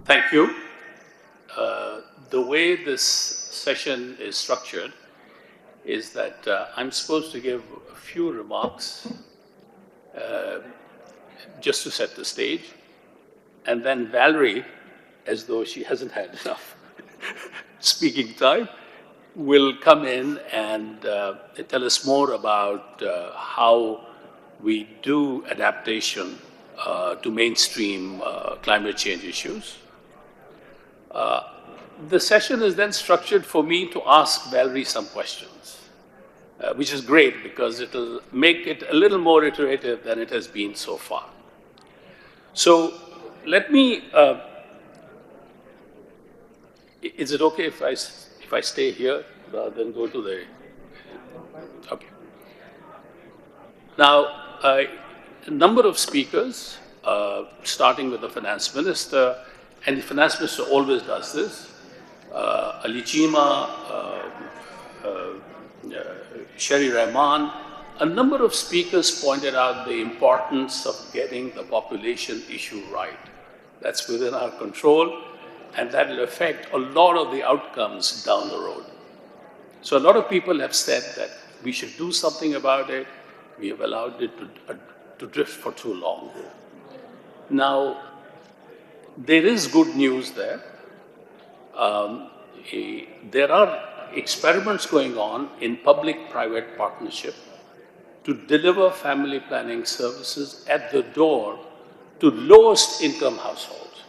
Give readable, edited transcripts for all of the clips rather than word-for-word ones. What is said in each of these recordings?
Thank you. The way this session is structured is that I'm supposed to give a few remarks just to set the stage, and then Valerie, as though she hasn't had enough speaking time, will come in and tell us more about how we do adaptation to mainstream climate change issues. The session is then structured for me to ask Valerie some questions, which is great because it will make it a little more iterative than it has been so far. So let me, is it okay if I stay here rather than go to the, okay. Now, a number of speakers, starting with the finance minister, and the finance minister always does this, Ali Chima, Sherry Rahman, a number of speakers pointed out the importance of getting the population issue right. That's within our control, and that will affect a lot of the outcomes down the road. So a lot of people have said that we should do something about it. We have allowed it to drift for too long. Now, there is good news there. There are experiments going on in public-private partnership to deliver family planning services at the door to lowest income households.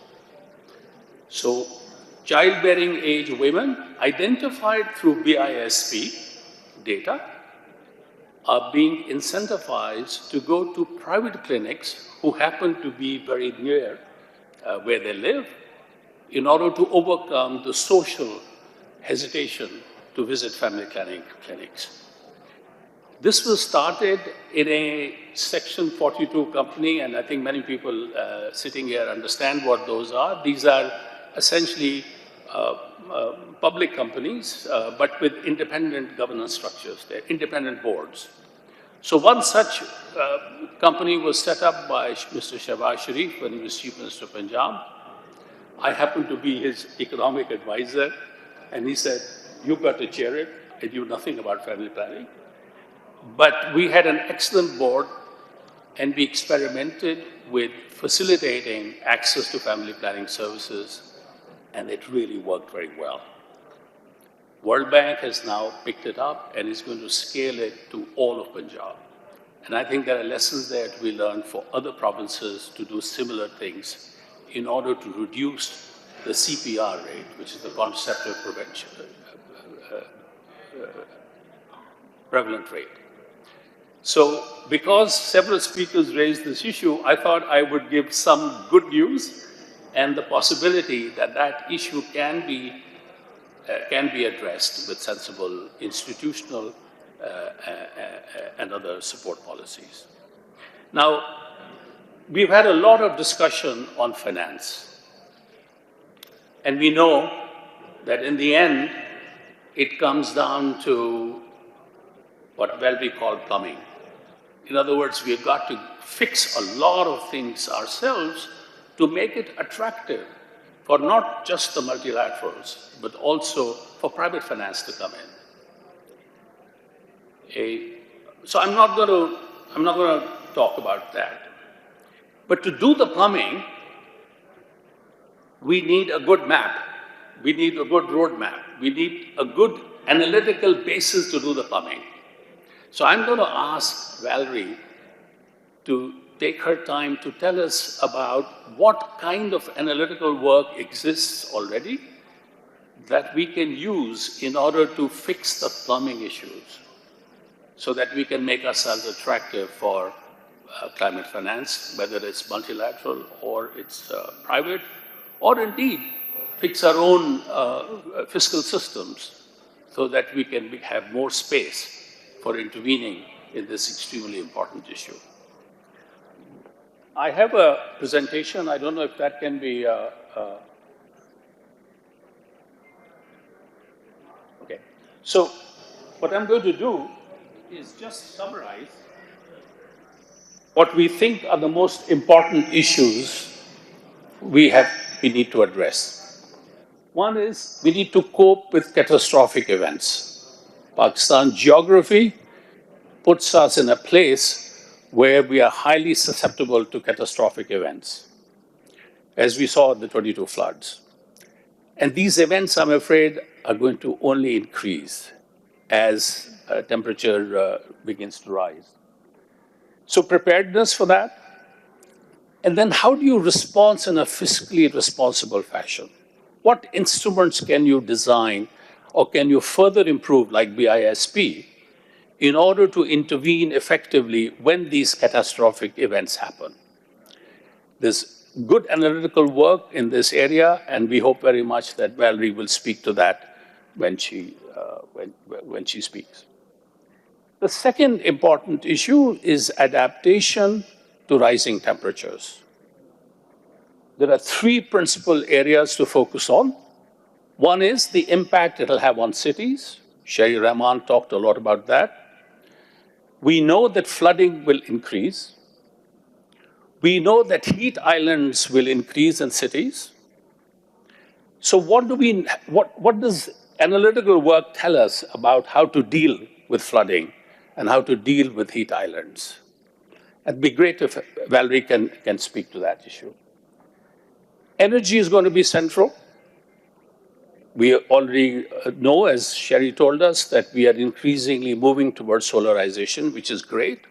So childbearing age women identified through BISP data are being incentivized to go to private clinics who happen to be very near where they live in order to overcome the social hesitation to visit family planning clinics. This was started in a Section 42 company, and I think many people sitting here understand what those are. These are essentially public companies, but with independent governance structures. They're independent boards. So one such company was set up by Mr. Shehbaz Sharif when he was Chief Minister of Punjab. I happened to be his economic advisor, and he said, "You've got to chair it. I knew nothing about family planning." But we had an excellent board, and we experimented with facilitating access to family planning services, and it really worked very well. World Bank has now picked it up and is going to scale it to all of Punjab. And I think there are lessons there to be learned for other provinces to do similar things in order to reduce the CPR rate, which is the contraceptive prevention, prevalent rate. So because several speakers raised this issue, I thought I would give some good news and the possibility that that issue can be addressed with sensible institutional and other support policies. Now, we've had a lot of discussion on finance. And we know that in the end, it comes down to what we call plumbing. In other words, we've got to fix a lot of things ourselves to make it attractive for not just the multilaterals, but also for private finance to come in. So I'm not going to talk about that. But to do the plumbing, we need a good map. We need a good roadmap. We need a good analytical basis to do the plumbing. So I'm going to ask Valerie to take her time to tell us about what kind of analytical work exists already that we can use in order to fix the plumbing issues so that we can make ourselves attractive for climate finance, whether it's multilateral or it's private, or indeed fix our own fiscal systems so that we can have more space for intervening in this extremely important issue. I have a presentation. I don't know if that can be, okay. So what I'm going to do is just summarize what we think are the most important issues we have we need to address. One is we need to cope with catastrophic events. Pakistan's geography puts us in a place where we are highly susceptible to catastrophic events, as we saw in the 22 floods. And these events, I'm afraid, are going to only increase as temperature begins to rise. So preparedness for that. And then how do you respond in a fiscally responsible fashion? What instruments can you design or can you further improve, like BISP, in order to intervene effectively when these catastrophic events happen? There's good analytical work in this area, and we hope very much that Valerie will speak to that when she speaks. The second important issue is adaptation to rising temperatures. There are three principal areas to focus on. One is the impact it'll have on cities. Sherry Rahman talked a lot about that. We know that flooding will increase. We know that heat islands will increase in cities. So what does analytical work tell us about how to deal with flooding and how to deal with heat islands? It'd be great if Valerie can speak to that issue. Energy is going to be central. We already know, as Sherry told us, that we are increasingly moving towards solarization, which is great.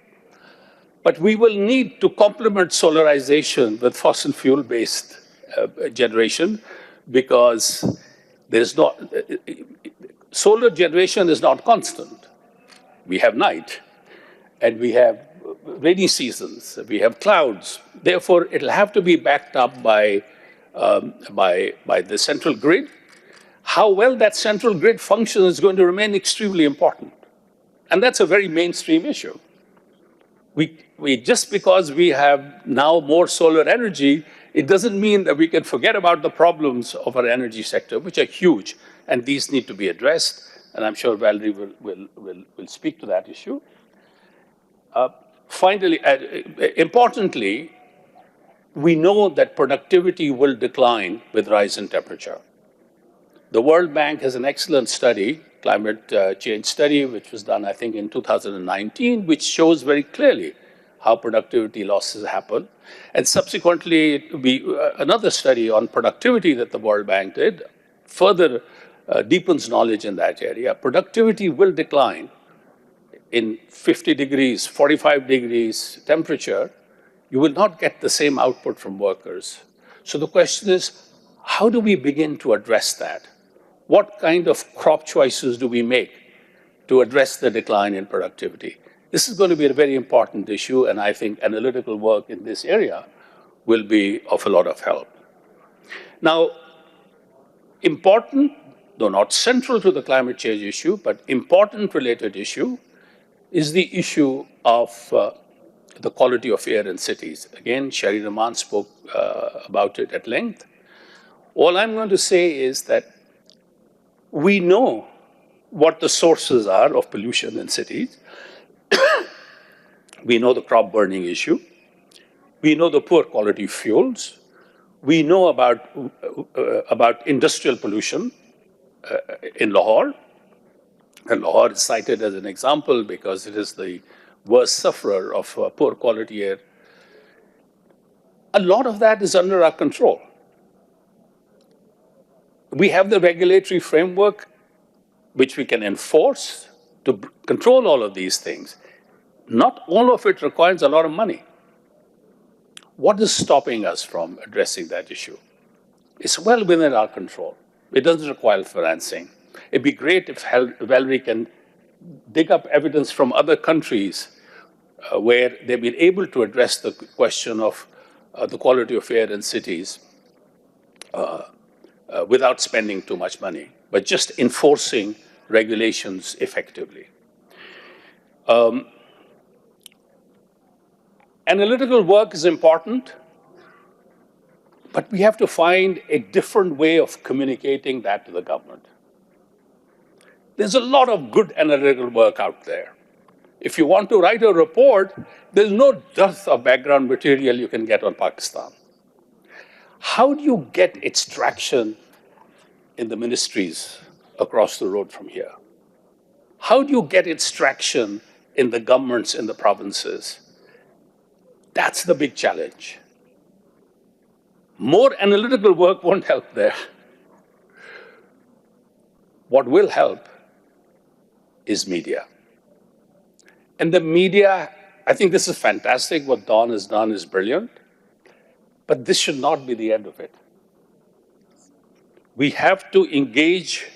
But we will need to complement solarization with fossil fuel-based generation, because there's not, solar generation is not constant. We have night, and we have rainy seasons, we have clouds. Therefore, it'll have to be backed up by the central grid. How well that central grid functions is going to remain extremely important. And that's a very mainstream issue. We just because we have now more solar energy, it doesn't mean that we can forget about the problems of our energy sector, which are huge, and these need to be addressed. And I'm sure Valerie will speak to that issue. Finally, importantly, we know that productivity will decline with rise in temperature. The World Bank has an excellent study, climate change study, which was done, I think, in 2019, which shows very clearly how productivity losses happen. And subsequently, another study on productivity that the World Bank did further deepens knowledge in that area. Productivity will decline in 50 degrees, 45 degrees temperature. You will not get the same output from workers. So the question is, how do we begin to address that? What kind of crop choices do we make to address the decline in productivity? This is going to be a very important issue, and I think analytical work in this area will be of a lot of help. Now, important, though not central to the climate change issue, but important related issue is the issue of the quality of air in cities. Again, Sherry Rahman spoke about it at length. All I'm going to say is that we know what the sources are of pollution in cities. We know the crop burning issue. We know the poor quality fuels. We know about industrial pollution in Lahore. And Lahore is cited as an example because it is the worst sufferer of poor quality air. A lot of that is under our control. We have the regulatory framework which we can enforce to control all of these things. Not all of it requires a lot of money. What is stopping us from addressing that issue? It's well within our control. It doesn't require financing. It'd be great if Valerie can dig up evidence from other countries where they've been able to address the question of the quality of air in cities without spending too much money, but just enforcing regulations effectively. Analytical work is important, but we have to find a different way of communicating that to the government. There's a lot of good analytical work out there. If you want to write a report, there's no dearth of background material you can get on Pakistan. How do you get its traction in the ministries across the road from here? How do you get its traction in the governments in the provinces? That's the big challenge. More analytical work won't help there. What will help is media. And the media, I think this is fantastic. What Dawn has done is brilliant. But this should not be the end of it. We have to engage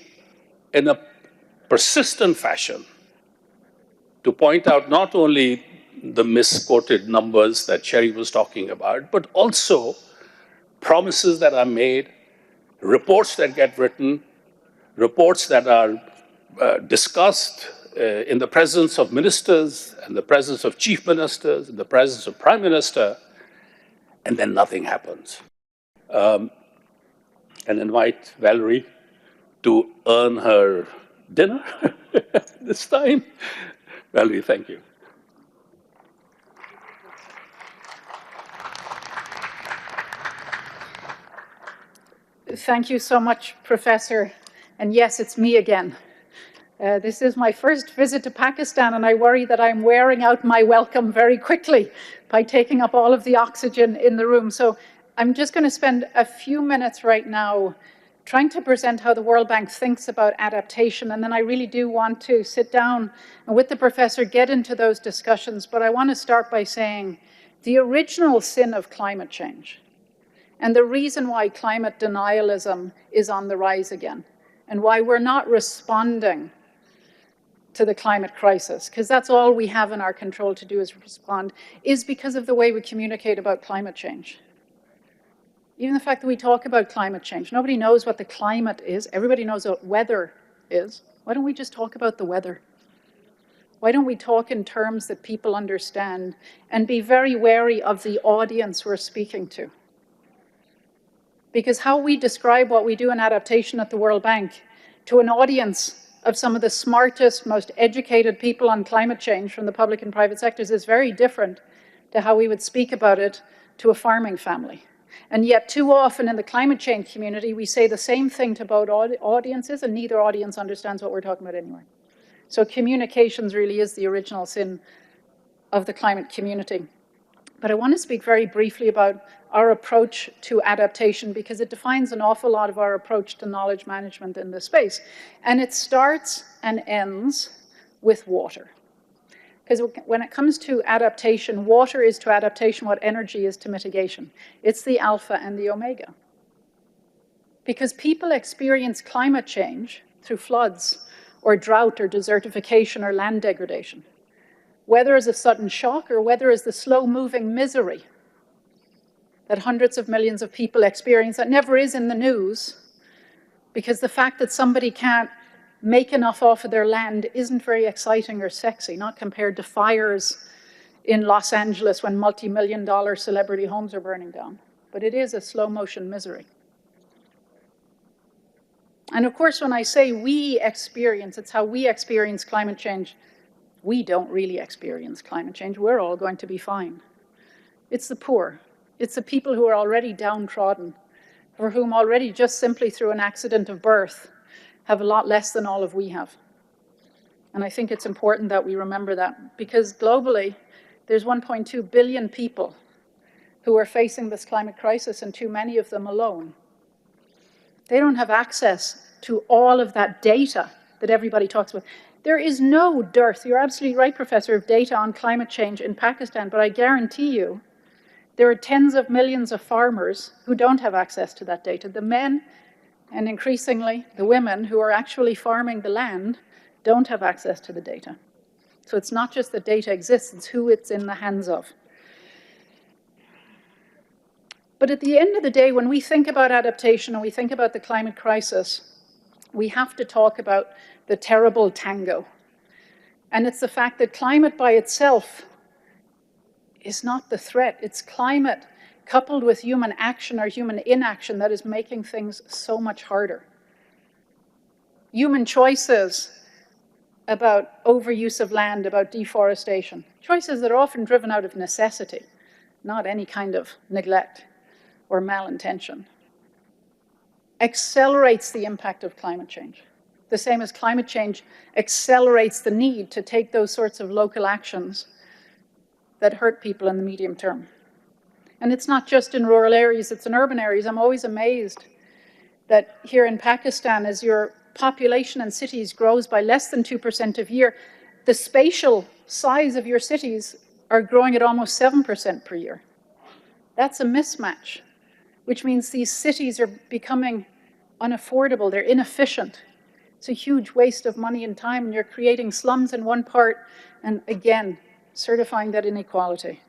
in a persistent fashion to point out not only the misquoted numbers that Sherry was talking about, but also promises that are made, reports that get written, reports that are discussed in the presence of ministers, in the presence of chief ministers, in the presence of prime minister, and then nothing happens. And invite Valerie to earn her dinner this time. Valerie, thank you. Thank you so much, Professor. And yes, it's me again. This is my first visit to Pakistan, and I worry that I'm wearing out my welcome very quickly by taking up all of the oxygen in the room. So I'm just going to spend a few minutes right now trying to present how the World Bank thinks about adaptation, and then I really do want to sit down and with the professor get into those discussions. But I want to start by saying the original sin of climate change and the reason why climate denialism is on the rise again and why we're not responding to the climate crisis, because that's all we have in our control to do is respond, is because of the way we communicate about climate change. Even the fact that we talk about climate change, nobody knows what the climate is. Everybody knows what weather is. Why don't we just talk about the weather? Why don't we talk in terms that people understand and be very wary of the audience we're speaking to? Because how we describe what we do in adaptation at the World Bank to an audience of some of the smartest, most educated people on climate change from the public and private sectors is very different to how we would speak about it to a farming family. And yet too often in the climate change community, we say the same thing to both audiences, and neither audience understands what we're talking about anyway. So communications really is the original sin of the climate community. But I want to speak very briefly about our approach to adaptation, because it defines an awful lot of our approach to knowledge management in this space. And it starts and ends with water. Because when it comes to adaptation, water is to adaptation what energy is to mitigation. It's the alpha and the omega. Because people experience climate change through floods or drought or desertification or land degradation, whether as a sudden shock or whether as the slow-moving misery that hundreds of millions of people experience that never is in the news, because the fact that somebody can't make enough off of their land isn't very exciting or sexy, not compared to fires in Los Angeles when multi-million-dollar celebrity homes are burning down. But it is a slow-motion misery. And of course, when I say we experience, it's how we experience climate change. We don't really experience climate change. We're all going to be fine. It's the poor. It's the people who are already downtrodden, for whom already just simply through an accident of birth have a lot less than all of we have. And I think it's important that we remember that, because globally, there's 1.2 billion people who are facing this climate crisis, and too many of them alone. They don't have access to all of that data that everybody talks about. There is no dearth, you're absolutely right, Professor, of data on climate change in Pakistan, but I guarantee you, there are tens of millions of farmers who don't have access to that data. The men, and increasingly the women who are actually farming the land, don't have access to the data. So it's not just that data exists, it's who it's in the hands of. But at the end of the day, when we think about adaptation and we think about the climate crisis, we have to talk about the terrible tango. And it's the fact that climate by itself is not the threat. It's climate coupled with human action or human inaction that is making things so much harder. Human choices about overuse of land, about deforestation, choices that are often driven out of necessity, not any kind of neglect. or malintention, accelerates the impact of climate change. The same as climate change accelerates the need to take those sorts of local actions that hurt people in the medium term. And it's not just in rural areas, it's in urban areas. I'm always amazed that here in Pakistan, as your population in cities grows by less than 2% a year, the spatial size of your cities are growing at almost 7% per year. That's a mismatch, which means these cities are becoming unaffordable, they're inefficient. It's a huge waste of money and time, and you're creating slums in one part, and again, certifying that inequality.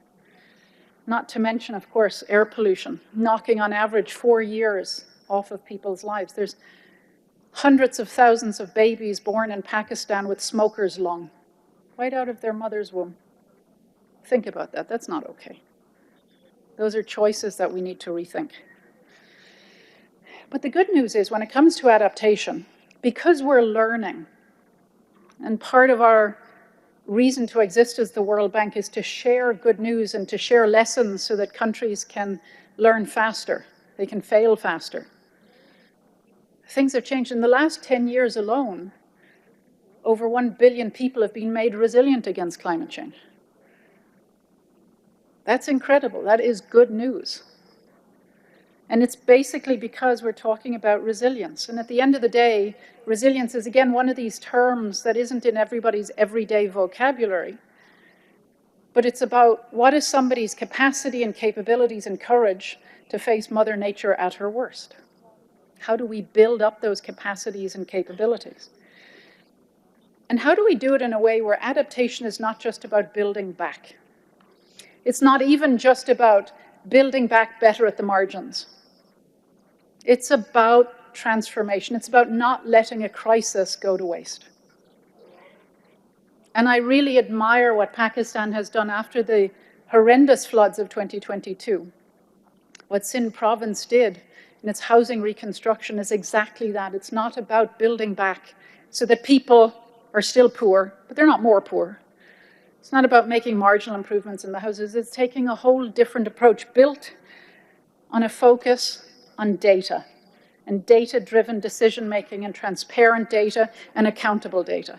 Not to mention, of course, air pollution, knocking on average 4 years off of people's lives. There's hundreds of thousands of babies born in Pakistan with smoker's lung, right out of their mother's womb. Think about that, that's not okay. Those are choices that we need to rethink. But the good news is when it comes to adaptation, because we're learning, and part of our reason to exist as the World Bank is to share good news and to share lessons so that countries can learn faster, they can fail faster. Things have changed. In the last 10 years alone, over 1 billion people have been made resilient against climate change. That's incredible. That is good news. And it's basically because we're talking about resilience. And at the end of the day, resilience is, again, one of these terms that isn't in everybody's everyday vocabulary. But it's about what is somebody's capacity and capabilities and courage to face Mother Nature at her worst. How do we build up those capacities and capabilities? And how do we do it in a way where adaptation is not just about building back? It's not even just about building back better at the margins. It's about transformation. It's about not letting a crisis go to waste. And I really admire what Pakistan has done after the horrendous floods of 2022. What Sindh province did in its housing reconstruction is exactly that. It's not about building back so that people are still poor, but they're not more poor. It's not about making marginal improvements in the houses. It's taking a whole different approach built on a focus on data and data-driven decision-making and transparent data and accountable data.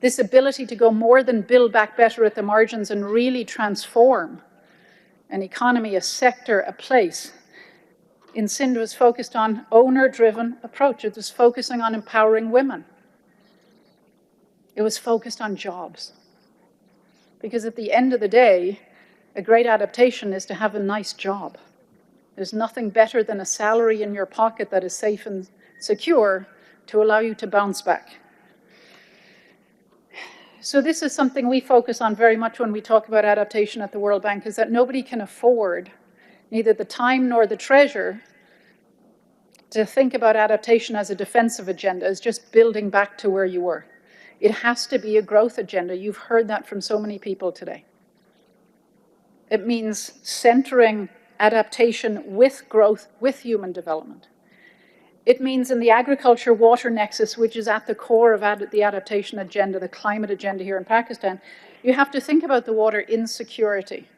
This ability to go more than build back better at the margins and really transform an economy, a sector, a place. In Sindh was focused on owner-driven approach. It was focusing on empowering women. It was focused on jobs. Because at the end of the day, a great adaptation is to have a nice job. There's nothing better than a salary in your pocket that is safe and secure to allow you to bounce back. So this is something we focus on very much when we talk about adaptation at the World Bank, is that nobody can afford neither the time nor the treasure to think about adaptation as a defensive agenda, as just building back to where you were. It has to be a growth agenda. You've heard that from so many people today. It means centering adaptation with growth, with human development. It means in the agriculture-water nexus, which is at the core of the adaptation agenda, the climate agenda here in Pakistan, you have to think about the water insecurity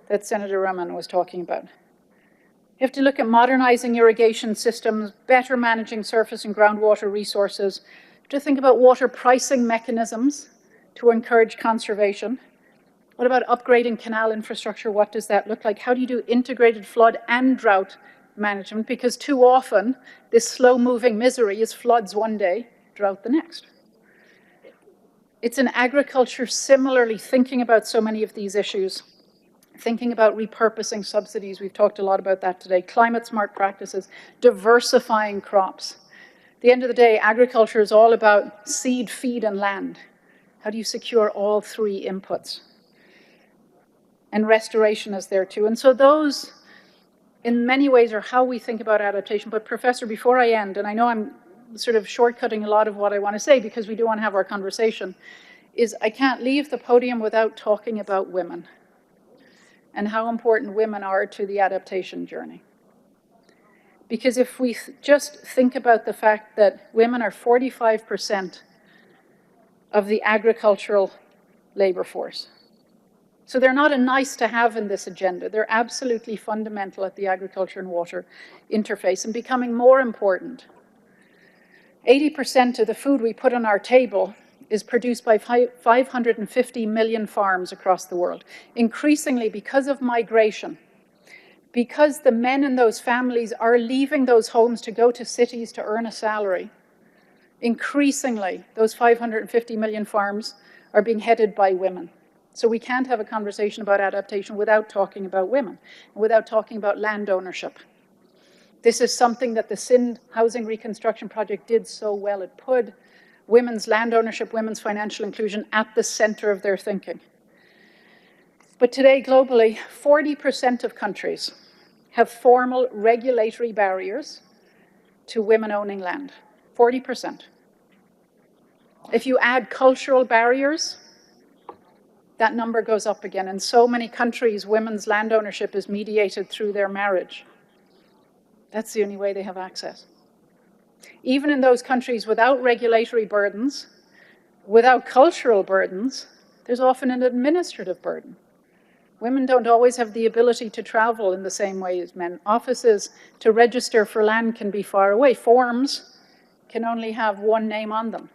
that Senator Rahman was talking about. You have to look at modernizing irrigation systems, better managing surface and groundwater resources, to think about water pricing mechanisms to encourage conservation. What about upgrading canal infrastructure? What does that look like? How do you do integrated flood and drought management? Because too often, this slow-moving misery is floods one day, drought the next. It's in agriculture similarly thinking about so many of these issues, thinking about repurposing subsidies. We've talked a lot about that today. Climate-smart practices, diversifying crops. At the end of the day, agriculture is all about seed, feed, and land. How do you secure all three inputs? And restoration is there too. And so those, in many ways, are how we think about adaptation. But Professor, before I end, and I know I'm sort of shortcutting a lot of what I want to say because we do want to have our conversation, is I can't leave the podium without talking about women and how important women are to the adaptation journey. Because if we just think about the fact that women are 45% of the agricultural labor force, So they're not a nice to have in this agenda. They're absolutely fundamental at the agriculture and water interface and becoming more important. 80% of the food we put on our table is produced by 550 million farms across the world. Increasingly, because of migration, because the men in those families are leaving those homes to go to cities to earn a salary, increasingly, those 550 million farms are being headed by women. So we can't have a conversation about adaptation without talking about women, without talking about land ownership. This is something that the Sindh Housing Reconstruction Project did so well. It put women's land ownership, women's financial inclusion at the center of their thinking. But today, globally, 40% of countries have formal regulatory barriers to women owning land. 40%. If you add cultural barriers, that number goes up again. In so many countries, women's land ownership is mediated through their marriage. That's the only way they have access. Even in those countries without regulatory burdens, without cultural burdens, there's often an administrative burden. Women don't always have the ability to travel in the same way as men. Offices to register for land can be far away. Forms can only have one name on them.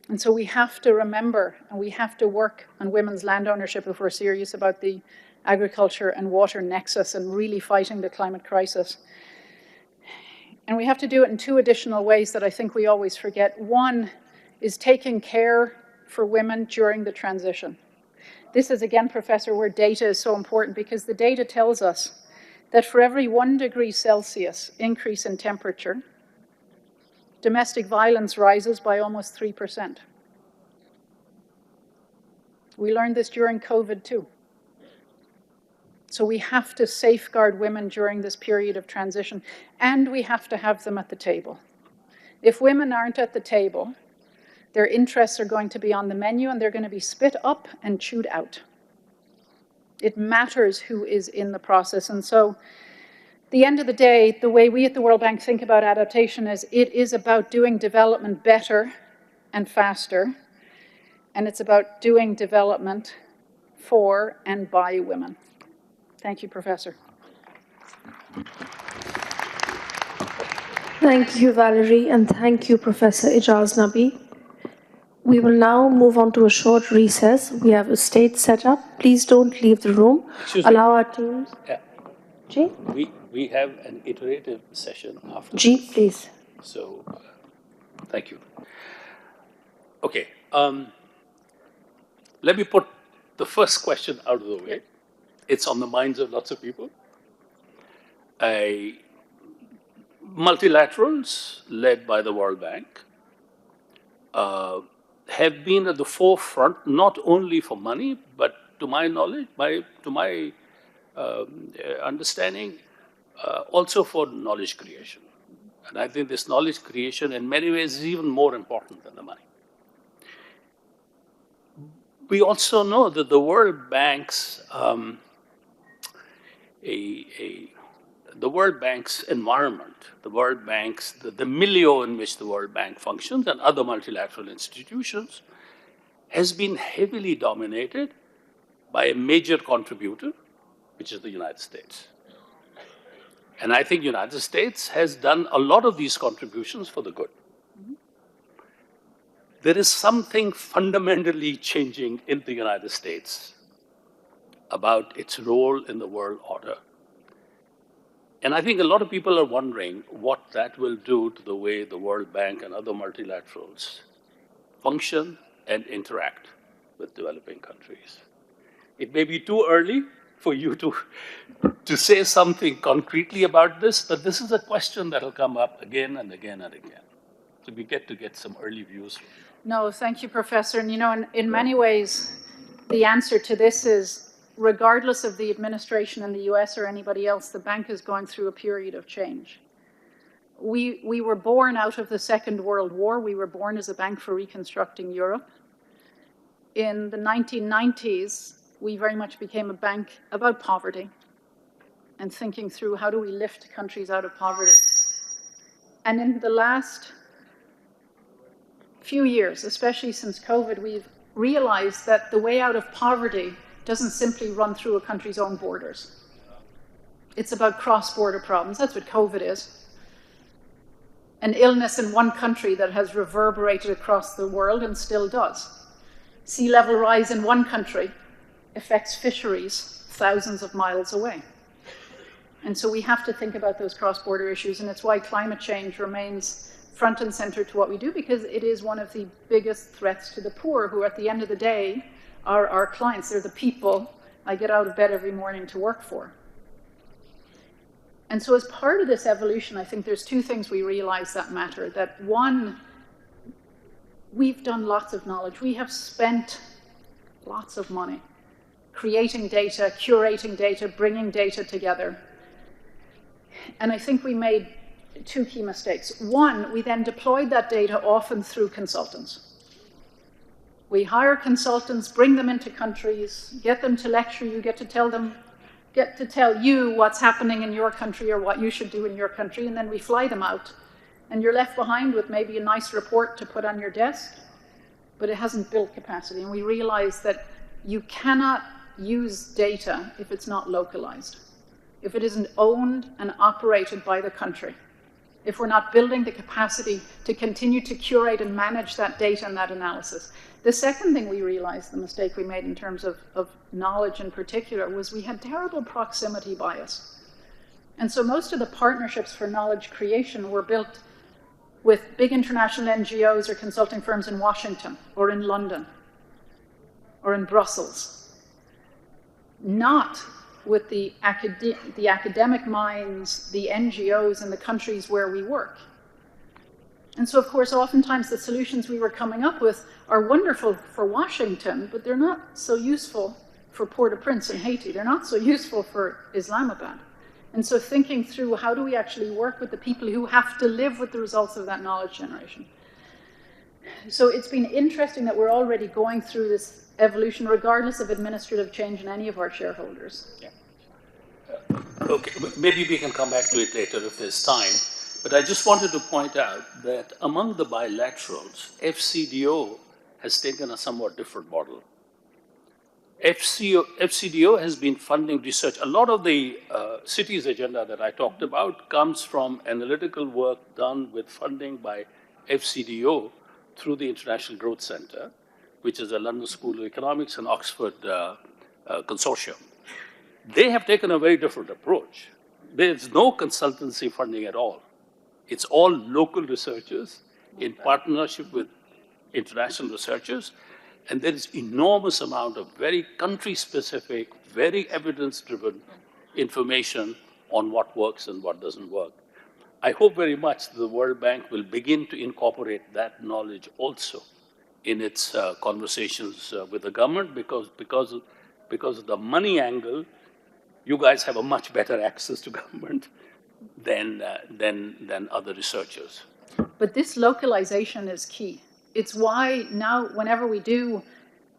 And so we have to remember, and we have to work on women's land ownership if we're serious about the agriculture and water nexus and really fighting the climate crisis. And we have to do it in two additional ways that I think we always forget. One is taking care for women during the transition. This is, again, Professor, where data is so important, because the data tells us that for every 1 degree Celsius increase in temperature, domestic violence rises by almost 3%. We learned this during COVID too. So we have to safeguard women during this period of transition, and we have to have them at the table. If women aren't at the table, their interests are going to be on the menu and they're going to be spit up and chewed out. It matters who is in the process. And so at the end of the day, the way we at the World Bank think about adaptation is it is about doing development better and faster, and it's about doing development for and by women. Thank you, Professor. Thank you, Valerie, and thank you, Professor Ijaz Nabi. We will now move on to a short recess. We have a stage set up. Please don't leave the room. Allow our teams. Yeah. Ji? We have an iterative session after Ji, this. please. So, thank you. Okay. Let me put the first question out of the way. It's on the minds of lots of people. Multilaterals, led by the World Bank, have been at the forefront not only for money, but to my knowledge, to my understanding, also for knowledge creation. And I think this knowledge creation in many ways is even more important than the money. We also know that the World Bank's the World Bank's environment, the milieu in which the World Bank functions and other multilateral institutions has been heavily dominated by a major contributor, which is the United States. And I think the United States has done a lot of these contributions for the good. There is something fundamentally changing in the United States about its role in the world order. And I think a lot of people are wondering what that will do to the way the World Bank and other multilaterals function and interact with developing countries. It may be too early for you to say something concretely about this, but this is a question that will come up again and again and again. So we get to get some early views. No, thank you, Professor. And you know, in many ways, the answer to this is, regardless of the administration in the US or anybody else, the bank is going through a period of change. We were born out of the Second World War. We were born as a bank for reconstructing Europe. In the 1990s, we very much became a bank about poverty and thinking through how do we lift countries out of poverty. And in the last few years, especially since COVID, realize that the way out of poverty doesn't simply run through a country's own borders. It's about cross-border problems. That's what COVID is. An illness in one country that has reverberated across the world and still does. Sea level rise in one country affects fisheries thousands of miles away. And so we have to think about those cross-border issues, and it's why climate change remains front and center to what we do, because it is one of the biggest threats to the poor, who at the end of the day are our clients. They're the people I get out of bed every morning to work for. And so as part of this evolution, I think there's two things we realize that matter. That one, we've done lots of knowledge. We have spent lots of money creating data, curating data, bringing data together. And I think we made two key mistakes. One, we then deployed that data often through consultants. We hire consultants, bring them into countries, get them to lecture you, get to tell you what's happening in your country or what you should do in your country, and then we fly them out. And you're left behind with maybe a nice report to put on your desk, but it hasn't built capacity. And we realized that you cannot use data if it's not localized, if it isn't owned and operated by the country, if we're not building the capacity to continue to curate and manage that data and that analysis. The second thing we realized, the mistake we made in terms of knowledge in particular, was we had terrible proximity bias. And so most of the partnerships for knowledge creation were built with big international NGOs or consulting firms in Washington or in London or in Brussels, not with the academic minds, the NGOs in the countries where we work. And so, of course, oftentimes the solutions we were coming up with are wonderful for Washington, but they're not so useful for Port-au-Prince in Haiti. They're not so useful for Islamabad. And so thinking through how do we actually work with the people who have to live with the results of that knowledge generation. So it's been interesting that we're already going through this evolution regardless of administrative change in any of our shareholders. Yeah. Okay, maybe we can come back to it later if there's time. But I just wanted to point out that among the bilaterals, FCDO has taken a somewhat different model. FCDO has been funding research. A lot of the cities agenda that I talked about comes from analytical work done with funding by FCDO through the International Growth Center, which is a London School of Economics and Oxford consortium. They have taken a very different approach. There's no consultancy funding at all. It's all local researchers in partnership with international researchers. And there is enormous amount of very country-specific, very evidence-driven information on what works and what doesn't work. I hope very much the World Bank will begin to incorporate that knowledge also in its conversations with the government, because of the money angle, you guys have a much better access to government than other researchers. But this localization is key. It's why now, whenever we do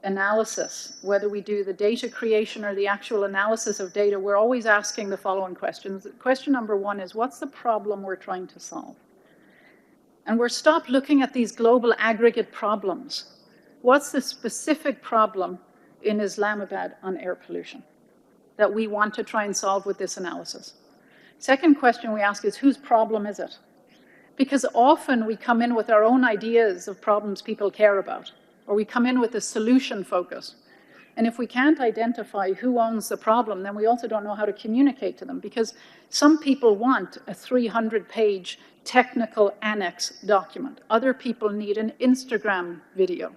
analysis, whether we do the data creation or the actual analysis of data, we're always asking the following questions. Question number one is, what's the problem we're trying to solve? And we're stopped looking at these global aggregate problems. What's the specific problem in Islamabad on air pollution that we want to try and solve with this analysis? Second question we ask is, whose problem is it? Because often we come in with our own ideas of problems people care about, or we come in with a solution focus. And if we can't identify who owns the problem, then we also don't know how to communicate to them, because some people want a 300-page technical annex document. Other people need an Instagram video.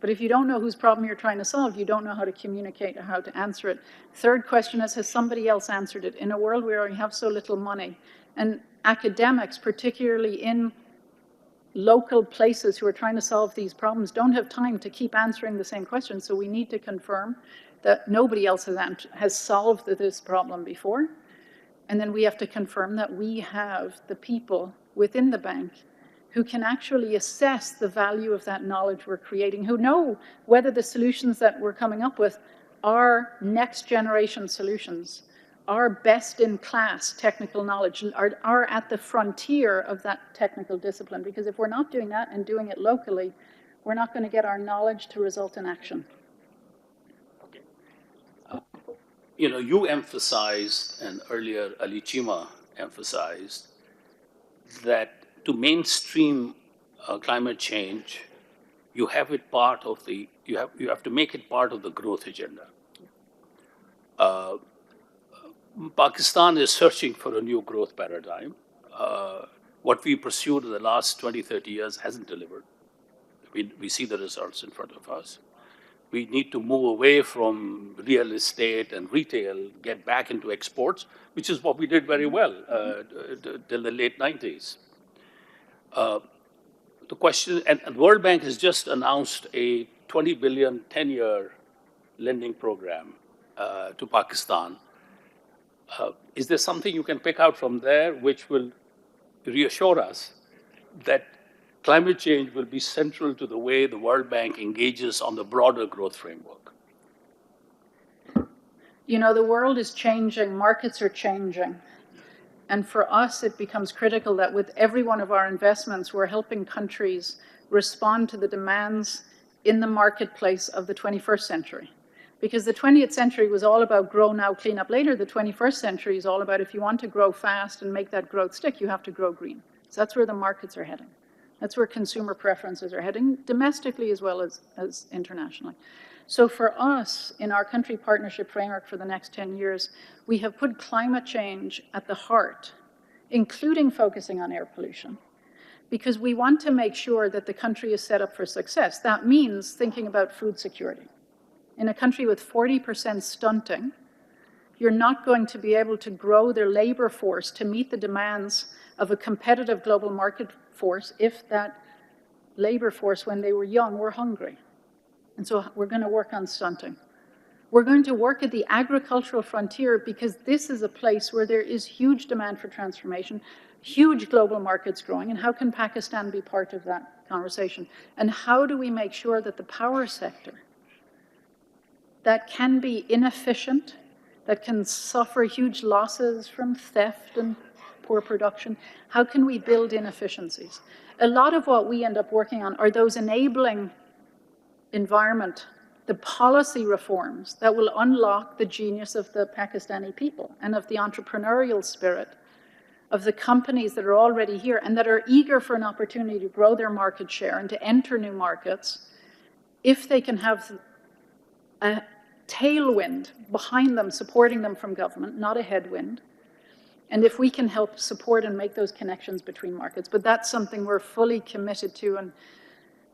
But if you don't know whose problem you're trying to solve, you don't know how to communicate or how to answer it. Third question is, has somebody else answered it? In a world where we have so little money, and academics, particularly in local places who are trying to solve these problems, don't have time to keep answering the same questions. So we need to confirm that nobody else has solved this problem before. And then we have to confirm that we have the people within the bank who can actually assess the value of that knowledge we're creating, who know whether the solutions that we're coming up with are next generation solutions, are best in class technical knowledge, are at the frontier of that technical discipline. Because if we're not doing that and doing it locally, we're not going to get our knowledge to result in action. Okay. You emphasized, and earlier Ali Chima emphasized, that to mainstream climate change, you have to make it part of the growth agenda. Pakistan is searching for a new growth paradigm. What we pursued in the last 20, 30 years hasn't delivered. We see the results in front of us. We need to move away from real estate and retail, get back into exports, which is what we did very well till the late 90s. The question, and the World Bank has just announced a 20 billion 10-year lending program to Pakistan. Is there something you can pick out from there which will reassure us that climate change will be central to the way the World Bank engages on the broader growth framework? The world is changing, markets are changing. And for us, it becomes critical that with every one of our investments, we're helping countries respond to the demands in the marketplace of the 21st century. Because the 20th century was all about grow now, clean up later. The 21st century is all about if you want to grow fast and make that growth stick, you have to grow green. So that's where the markets are heading. That's where consumer preferences are heading, domestically as well as internationally. So for us, in our country partnership framework for the next 10 years, we have put climate change at the heart, including focusing on air pollution, because we want to make sure that the country is set up for success. That means thinking about food security. In a country with 40% stunting, you're not going to be able to grow their labor force to meet the demands of a competitive global market force if that labor force, when they were young, were hungry. And so we're going to work on stunting. We're going to work at the agricultural frontier because this is a place where there is huge demand for transformation, huge global markets growing, and how can Pakistan be part of that conversation? And how do we make sure that the power sector that can be inefficient, that can suffer huge losses from theft and poor production, how can we build inefficiencies? A lot of what we end up working on are those enabling environment, the policy reforms that will unlock the genius of the Pakistani people and of the entrepreneurial spirit of the companies that are already here and that are eager for an opportunity to grow their market share and to enter new markets if they can have a tailwind behind them, supporting them from government, not a headwind. And if we can help support and make those connections between markets. But that's something we're fully committed to, and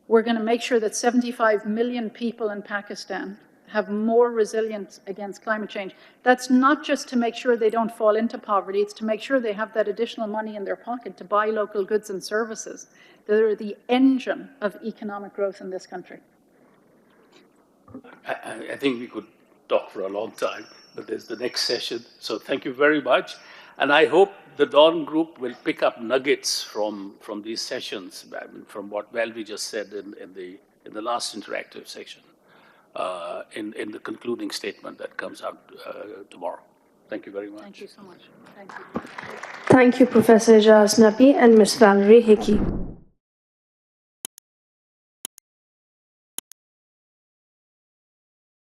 we're going to make sure that 75 million people in Pakistan have more resilience against climate change. That's not just to make sure they don't fall into poverty, it's to make sure they have that additional money in their pocket to buy local goods and services that are the engine of economic growth in this country. I think we could talk for a long time, but there's the next session. So thank you very much. And I hope the Dawn Group will pick up nuggets from these sessions, from what Valerie just said in the last interactive section, in the concluding statement that comes out tomorrow. Thank you very much. Thank you so much. Thank you. Thank you, Professor Ijaz Nabi and Ms. Valerie Hickey.